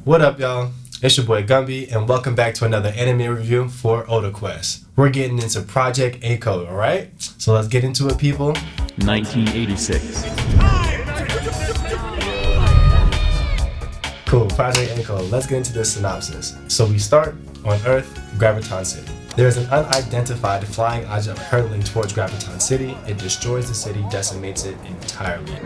What up, y'all? It's your boy Gumby, and welcome back to another anime review for Otaquest. We're getting into Project Echo, alright? So let's get into it, people. 1986. Cool, Project Echo. Let's get into this synopsis. So we start on Earth, Graviton City. There is an unidentified flying object hurtling towards Graviton City. It destroys the city, decimates it entirely.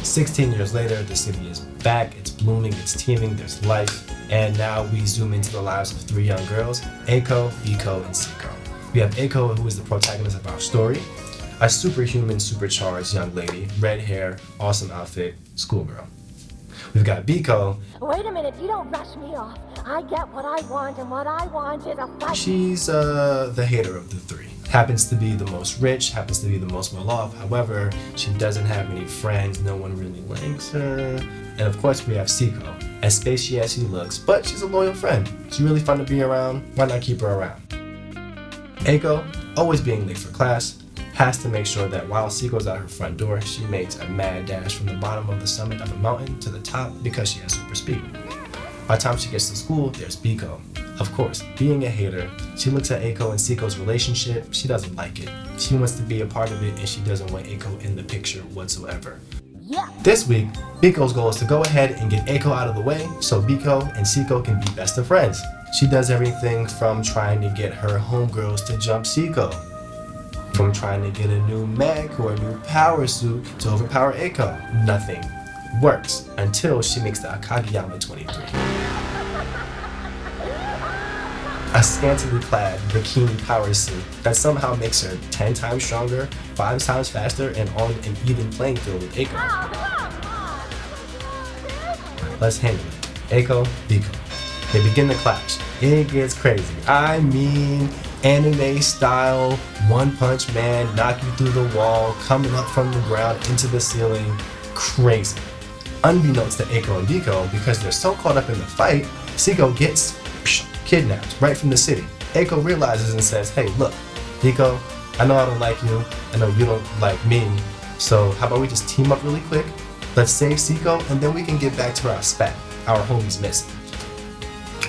16 years later, the city is back, it's blooming, it's teeming, there's life, and now we zoom into the lives of three young girls, Eiko, Biko, and Seiko. We have Eiko, who is the protagonist of our story, a superhuman, supercharged young lady, red hair, awesome outfit, schoolgirl. We've got Biko. Wait a minute, you don't rush me off. I get what I want, and what I want is a fight. She's the hater of the three. Happens to be the most rich, happens to be the most well off. However, she doesn't have any friends, no one really likes her. And of course we have Seiko, as spacey as she looks, but she's a loyal friend. She's really fun to be around, why not keep her around? Eiko, always being late for class, has to make sure that while Seiko's at her front door, she makes a mad dash from the bottom of the summit of a mountain to the top because she has super speed. By the time she gets to school, there's Biko. Of course, being a hater, she looks at Eiko and Seiko's relationship, she doesn't like it. She wants to be a part of it and she doesn't want Eiko in the picture whatsoever. Yeah. This week, Biko's goal is to go ahead and get Eiko out of the way so Biko and Seiko can be best of friends. She does everything from trying to get her homegirls to jump Seiko, from trying to get a new mech or a new power suit to overpower Eiko. Nothing works until she makes the Akagiyama 23. A scantily clad bikini power suit that somehow makes her 10 times stronger, 5 times faster, and on an even playing field with Eiko. Let's handle it. Eiko, Biko. They begin the clash. It gets crazy. I mean, anime style, One Punch Man, knock you through the wall, coming up from the ground into the ceiling. Crazy. Unbeknownst to Eiko and Biko, because they're so caught up in the fight, Seiko gets kidnapped right from the city. Eiko realizes and says, hey, look, Biko, I know I don't like you, I know you don't like me, so how about we just team up really quick? Let's save Seiko, and then we can get back to our spat, our homies missing.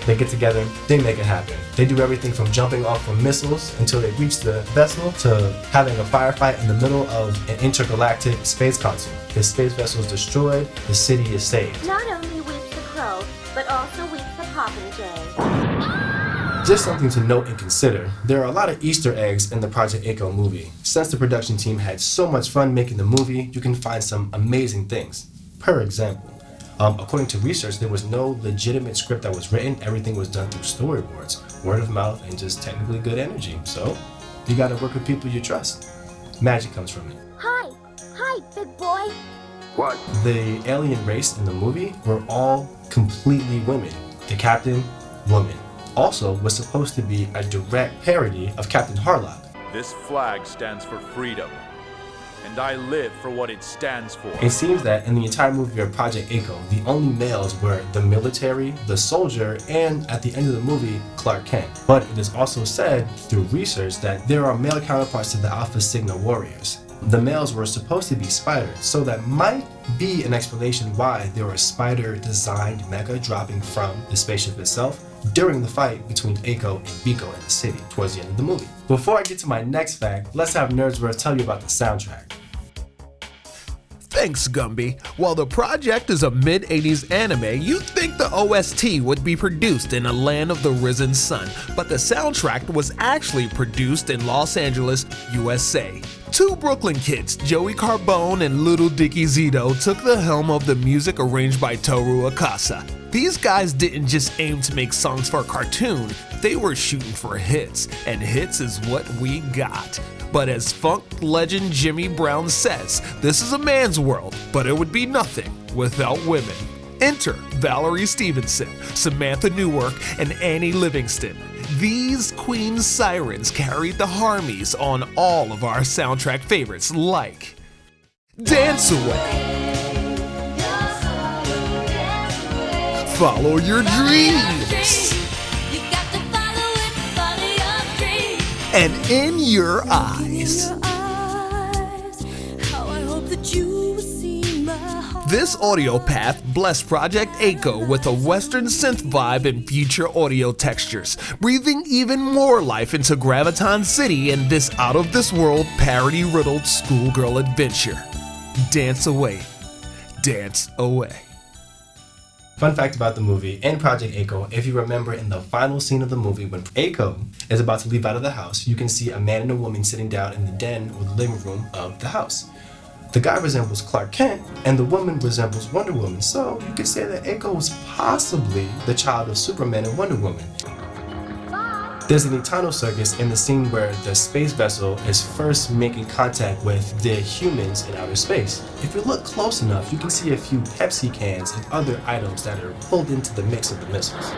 They get together, they make it happen. They do everything from jumping off of missiles until they reach the vessel to having a firefight in the middle of an intergalactic space console. The space vessel is destroyed, the city is saved. Not only weeps the crow, but also weeps the popinjay. Just something to note and consider, there are a lot of Easter eggs in the Project Echo movie. Since the production team had so much fun making the movie, you can find some amazing things. Per example, according to research, there was no legitimate script that was written. Everything was done through storyboards, word of mouth, and just technically good energy. So, you gotta work with people you trust. Magic comes from it. Hi, big boy. What? The alien race in the movie were all completely women. The captain, woman. Also was supposed to be a direct parody of Captain Harlock. This flag stands for freedom, and I live for what it stands for. It seems that in the entire movie of Project Echo, the only males were the military, the soldier, and at the end of the movie, Clark Kent. But it is also said through research that there are male counterparts to the Alpha Sigma warriors. The males were supposed to be spiders, so that might be an explanation why there were spider-designed mecha dropping from the spaceship itself during the fight between Eiko and Biko in the city towards the end of the movie. Before I get to my next fact, let's have Nerdsworth tell you about the soundtrack. Thanks, Gumby. While the project is a mid-80s anime, you'd think the OST would be produced in a land of the risen sun, but the soundtrack was actually produced in Los Angeles, USA. Two Brooklyn kids, Joey Carbone and Little Dicky Zito, took the helm of the music arranged by Toru Akasa. These guys didn't just aim to make songs for a cartoon, they were shooting for hits, and hits is what we got. But as funk legend Jimmy Brown says, this is a man's world, but it would be nothing without women. Enter Valerie Stevenson, Samantha Newark, and Annie Livingston. These queen sirens carried the harmonies on all of our soundtrack favorites like Dance Away, Follow Your Dreams, and In Your Eyes. This audio path blessed Project Echo with a Western synth vibe and future audio textures, breathing even more life into Graviton City and this out-of-this-world parody-riddled schoolgirl adventure. Dance away. Dance away. Fun fact about the movie and Project Echo, if you remember in the final scene of the movie when Echo is about to leave out of the house, you can see a man and a woman sitting down in the den or the living room of the house. The guy resembles Clark Kent and the woman resembles Wonder Woman, so you could say that Echo was possibly the child of Superman and Wonder Woman. There's an Eternal circus in the scene where the space vessel is first making contact with the humans in outer space. If you look close enough, you can see a few Pepsi cans and other items that are pulled into the mix of the missiles.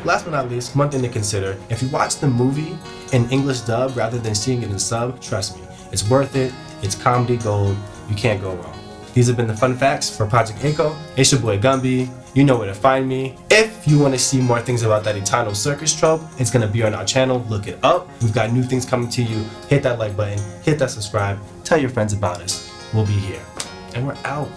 Last but not least, one thing to consider, if you watch the movie in English dub rather than seeing it in sub, trust me, it's worth it, it's comedy gold, you can't go wrong. These have been the fun facts for Project Echo. It's your boy Gumby. You know where to find me. If you want to see more things about that Eternal circus trope, it's going to be on our channel. Look it up. We've got new things coming to you. Hit that like button, hit that subscribe, tell your friends about us. We'll be here. And we're out.